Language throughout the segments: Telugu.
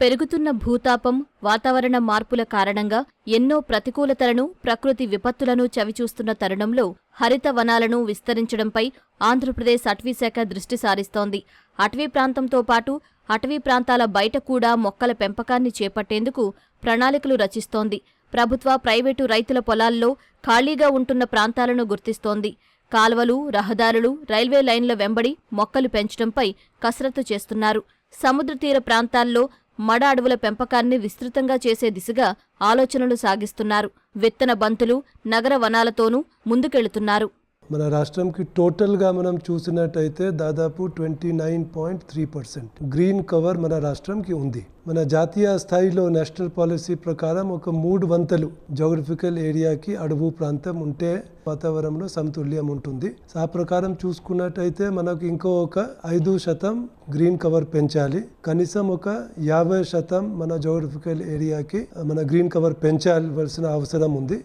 పెరుగుతున్న భూతాపం, వాతావరణ మార్పుల కారణంగా ఎన్నో ప్రతికూలతలను, ప్రకృతి విపత్తులను చవిచూస్తున్న తరుణంలో హరిత వనాలను విస్తరించడంపై ఆంధ్రప్రదేశ్ అటవీశాఖ దృష్టి సారిస్తోంది. అటవీ ప్రాంతంతో పాటు అటవీ ప్రాంతాల బయట కూడా మొక్కల పెంపకాన్ని చేపట్టేందుకు ప్రణాళికలు రచిస్తోంది. ప్రభుత్వ, ప్రైవేటు రైతుల పొలాల్లో ఖాళీగా ఉంటున్న ప్రాంతాలను గుర్తిస్తోంది. కాల్వలు, రహదారులు, రైల్వే లైన్ల వెంబడి మొక్కలు పెంచడంపై కసరత్తు చేస్తున్నారు. సముద్ర తీర ప్రాంతాల్లో మడ అడవుల పెంపకాన్ని విస్తృతంగా చేసే దిశగా ఆలోచనలు సాగిస్తున్నారు. విత్తన బంతులు, నగర వనాలతోనూ ముందుకెళ్తున్నారు. మన రాష్ట్రంకి టోటల్గా మనం చూసినట్టయితే దాదాపు 29.3% గ్రీన్ కవర్ మన రాష్ట్రంకి ఉంది. మన జాతీయ స్థాయిలో నేషనల్ పాలసీ ప్రకారం ఒక 3 వంతులు జోగ్రఫికల్ ఏరియాకి అడవు ప్రాంతం ఉంటే వాతావరణంలో సమతుల్యం ఉంటుంది. ఆ ప్రకారం చూసుకున్నట్టయితే మనకు ఇంకో ఒక 5% గ్రీన్ కవర్ పెంచాలి. కనీసం ఒక 50% మన జోగ్రఫికల్ ఏరియాకి మన గ్రీన్ కవర్ పెంచాల్సిన అవసరం ఉంది.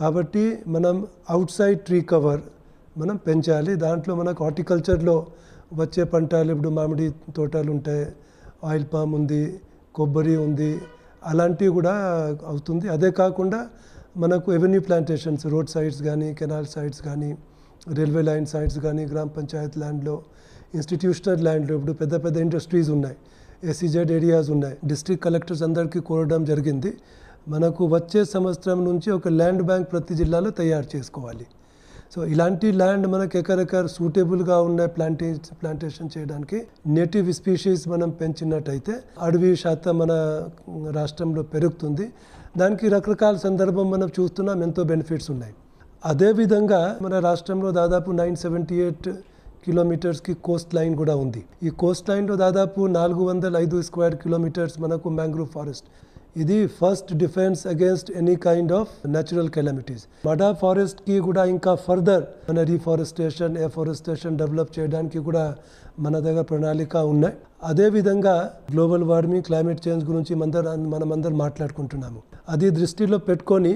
కాబట్టి మనం అవుట్ సైడ్ ట్రీ కవర్ మనం పెంచాలి. దాంట్లో మనకు హార్టికల్చర్లో వచ్చే పంటలు, ఇప్పుడు మామిడి తోటలు ఉంటాయి, ఆయిల్ పామ్ ఉంది, కొబ్బరి ఉంది, అలాంటివి కూడా అవుతుంది. అదే కాకుండా మనకు ఎవెన్యూ ప్లాంటేషన్స్, రోడ్ సైడ్స్ కానీ, కెనాల్ సైడ్స్ కానీ, రైల్వే లైన్ సైడ్స్ కానీ, గ్రామ పంచాయత్ ల్యాండ్లో, ఇన్స్టిట్యూషనల్ ల్యాండ్లో ఇప్పుడు పెద్ద పెద్ద ఇండస్ట్రీస్ ఉన్నాయి, ఎస్సీజెడ్ ఏరియాస్ ఉన్నాయి. డిస్ట్రిక్ట్ కలెక్టర్స్ అందరికీ కోరడం జరిగింది. మనకు వచ్చే సంవత్సరం నుంచి ఒక ల్యాండ్ బ్యాంక్ ప్రతి జిల్లాలో తయారు చేసుకోవాలి. సో ఇలాంటి ల్యాండ్ మనకు ఎకరెకర్ సూటబుల్గా ఉన్న ప్లాంటేషన్ చేయడానికి నేటివ్ స్పీషీస్ మనం పెంచినట్టయితే అడవి శాతం మన రాష్ట్రంలో పెరుగుతుంది. దానికి రకరకాల సందర్భం మనం చూస్తున్నాం, ఎంతో బెనిఫిట్స్ ఉన్నాయి. అదేవిధంగా మన రాష్ట్రంలో దాదాపు 978 కిలోమీటర్స్కి కోస్ట్ లైన్ కూడా ఉంది. ఈ కోస్ట్ లైన్లో దాదాపు 405 స్క్వేర్ కిలోమీటర్స్ మనకు మ్యాంగ్రూవ్ ఫారెస్ట్. ఇది first defence against any kind of natural calamities. మడా ఫారెస్ట్కి కూడా ఇంకా ఫర్దర్ మన రీఫారెస్టేషన్, ఎఫారెస్టేషన్ డెవలప్ చేయడానికి కూడా మన దగ్గర ప్రణాళిక ఉన్నాయి. అదేవిధంగా గ్లోబల్ వార్మింగ్, క్లైమేట్ చేంజ్ గురించి మనమందరం మాట్లాడుకుంటున్నాము. అది దృష్టిలో పెట్టుకొని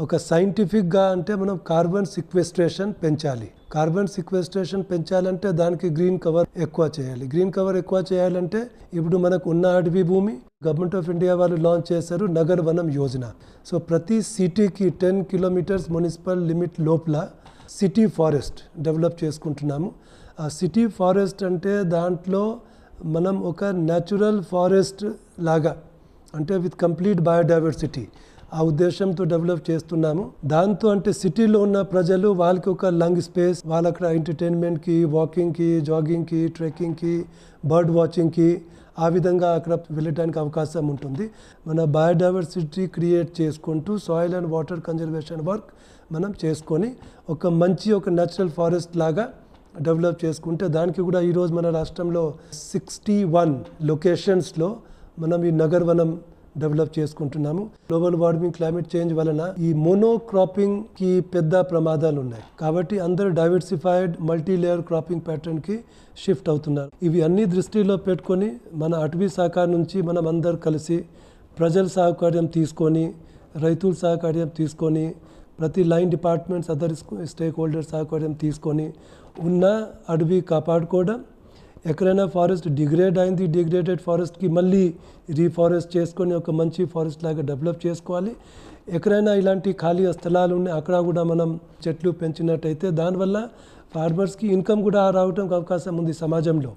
ఒక సైంటిఫిక్గా అంటే మనం కార్బన్ సిక్వెస్ట్రేషన్ పెంచాలి. కార్బన్ సిక్వెస్ట్రేషన్ పెంచాలంటే దానికి గ్రీన్ కవర్ ఎక్కువ చేయాలి. గ్రీన్ కవర్ ఎక్కువ చేయాలంటే ఇప్పుడు మనకు ఉన్న అడవి భూమి గవర్నమెంట్ ఆఫ్ ఇండియా వాళ్ళు లాంచ్ చేశారు నగర్ వనం యోజన. సో ప్రతి సిటీకి 10 కిలోమీటర్స్ మున్సిపల్ లిమిట్ లోపల సిటీ ఫారెస్ట్ డెవలప్ చేసుకుంటున్నాము. ఆ సిటీ ఫారెస్ట్ అంటే దాంట్లో మనం ఒక న్యాచురల్ ఫారెస్ట్ లాగా, అంటే విత్ కంప్లీట్ బయోడైవర్సిటీ, ఆ ఉద్దేశంతో డెవలప్ చేస్తున్నాము. దాంతో అంటే సిటీలో ఉన్న ప్రజలు వాళ్ళకి ఒక లంగ్ స్పేస్, వాళ్ళ అక్కడ ఎంటర్టైన్మెంట్కి, వాకింగ్కి, జాగింగ్కి, ట్రెక్కింగ్కి, బర్డ్ వాచింగ్కి, ఆ విధంగా అక్కడ వెళ్ళడానికి అవకాశం ఉంటుంది. మన బయోడైవర్సిటీ క్రియేట్ చేసుకుంటూ soil and water conservation work మనం చేసుకొని ఒక మంచి ఒక న్యాచురల్ ఫారెస్ట్ లాగా డెవలప్ చేసుకుంటే దానికి కూడా ఈరోజు మన రాష్ట్రంలో 61 లొకేషన్స్లో మనం ఈ నగర్ వనం డెవలప్ చేసుకుంటున్నాము. గ్లోబల్ వార్మింగ్, క్లైమేట్ చేంజ్ వలన ఈ మోనోక్రాపింగ్ కి పెద్ద ప్రమాదాలు ఉన్నాయి. కాబట్టి అందరూ diversified multi layer cropping pattern కి షిఫ్ట్ అవుతున్నారు. ఇవి అన్ని దృష్టిలో పెట్టుకొని మన అటవీ శాఖ నుంచి మనం అందరు కలిసి ప్రజల సహకార్యం తీసుకొని, రైతుల సహకార్యం తీసుకొని, ప్రతి line departments, other stakeholder సహకార్యం తీసుకొని ఉన్న అడవి కాపాడుకోవడం. ఎక్కడైనా ఫారెస్ట్ డిగ్రేడ్ అయింది, డిగ్రేడెడ్ ఫారెస్ట్కి మళ్ళీ రీఫారెస్ట్ చేసుకొని ఒక మంచి ఫారెస్ట్ లాగా డెవలప్ చేసుకోవాలి. ఎక్కడైనా ఇలాంటి ఖాళీ స్థలాలు ఉన్నాయి, అక్కడ కూడా మనం చెట్లు పెంచినట్టయితే దానివల్ల ఫార్మర్స్కి ఇన్కమ్ కూడా రావడానికి అవకాశం ఉంది సమాజంలో.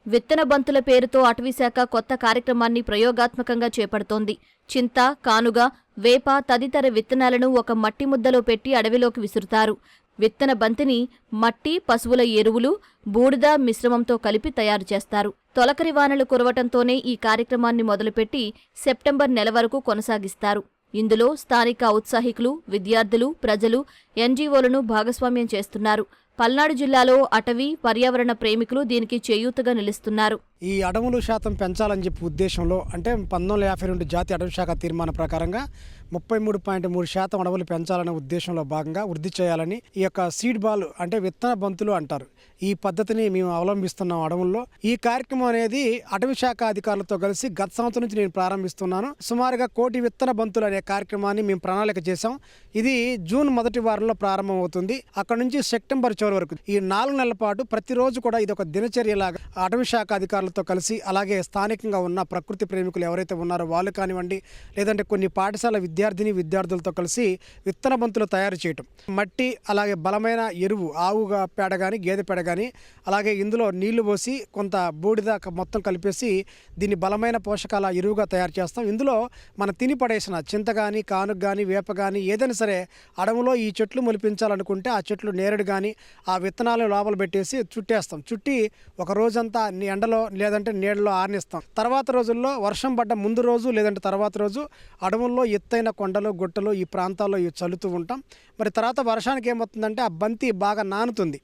విత్తన బంతుల పేరుతో అటవీశాఖ కొత్త కార్యక్రమాన్ని ప్రయోగాత్మకంగా చేపడుతోంది. చింత, కానుగ, వేప తదితర విత్తనాలను ఒక మట్టి ముద్దలో పెట్టి అడవిలోకి విసురుతారు. విత్తన బంతిని మట్టి, పశువుల ఎరువులు, బూడిద మిశ్రమంతో కలిపి తయారు చేస్తారు. తొలకరి వానలు కురవటంతోనే ఈ కార్యక్రమాన్ని మొదలుపెట్టి సెప్టెంబర్ నెల వరకు కొనసాగిస్తారు. ఇందులో స్థానిక ఔత్సాహికులు, విద్యార్థులు, ప్రజలు, ఎన్జీఓలను భాగస్వామ్యం చేస్తున్నారు. పల్నాడు జిల్లాలో అటవీ, పర్యావరణ ప్రేమికులు దీనికి చేయూతగా నిలుస్తున్నారు. ఈ అడవుల శాతం పెంచాలని చెప్పి ఉద్దేశంలో అంటే 1952 జాతీయ అటవీ శాఖ తీర్మానం ప్రకారంగా 33.3% అడవులు పెంచాలనే ఉద్దేశంలో భాగంగా వృద్ధి చేయాలని ఈ యొక్క సీడ్ బాల్ అంటే విత్తన బంతులు అంటారు. ఈ పద్ధతిని మేము అవలంబిస్తున్నాం అడవుల్లో. ఈ కార్యక్రమం అనేది అటవీ శాఖ అధికారులతో కలిసి గత సంవత్సరం నుంచి నేను ప్రారంభిస్తున్నాను. సుమారుగా 1 కోటి విత్తన బంతులు అనే కార్యక్రమాన్ని మేము ప్రణాళిక చేశాం. ఇది జూన్ మొదటి వారంలో ప్రారంభమవుతుంది. అక్కడ నుంచి సెప్టెంబర్ చివరి వరకు ఈ 4 నెలల పాటు ప్రతిరోజు కూడా ఇది ఒక దినచర్యలాగా అటవీ శాఖ అధికారులతో కలిసి, అలాగే స్థానికంగా ఉన్న ప్రకృతి ప్రేమికులు ఎవరైతే ఉన్నారో వాళ్ళు కానివ్వండి, లేదంటే కొన్ని పాఠశాల విద్యార్థులతో కలిసి విత్తన బంతులు తయారు చేయటం, మట్టి అలాగే బలమైన ఎరువు, ఆవుగా పేడ కానీ గేదె పేడ కానీ, అలాగే ఇందులో నీళ్లు పోసి కొంత బూడిద మొత్తం కలిపేసి దీన్ని బలమైన పోషకాల ఎరువుగా తయారు చేస్తాం. ఇందులో మనం తిని పడేసిన చింత కానీ, కానుగ కానీ, వేప కానీ ఏదైనా సరే అడవులో ఈ చెట్లు మొలిపించాలనుకుంటే ఆ చెట్లు నేరేడు కానీ ఆ విత్తనాలను లోపల పెట్టేసి చుట్టేస్తాం. చుట్టి ఒక రోజంతా ఎండలో లేదంటే నీడలో ఆరనిస్తాం. తర్వాత రోజుల్లో వర్షం పడ్డ ముందు రోజు లేదంటే తర్వాత రోజు అడవుల్లో ఎత్తైన కొండలు, గుట్టలు ఈ ప్రాంతాల్లో ఇవి చల్లుతూ ఉంటాం. మరి తర్వాత వర్షానికి ఏమవుతుందంటే ఆ బంతి బాగా నానుతుంది.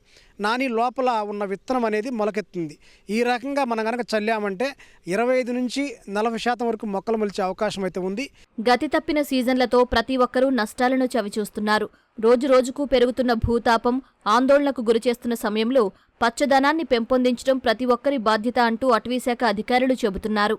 నాని లోపల ఉన్న విత్తనం అనేది మొలకెత్తుంది. ఈ రకంగా మనం కనుక చల్లామంటే 25 నుంచి 40% వరకు మొక్కలు మొలిచే అవకాశం అయితే ఉంది. గతి తప్పిన సీజన్లతో ప్రతి ఒక్కరూ నష్టాలను చవిచూస్తున్నారు. రోజురోజుకు పెరుగుతున్న భూతాపం ఆందోళనకు గురిచేస్తున్న సమయంలో పచ్చదనాన్ని పెంపొందించడం ప్రతి ఒక్కరి బాధ్యత అంటూ అటవీశాఖ అధికారులు చెబుతున్నారు.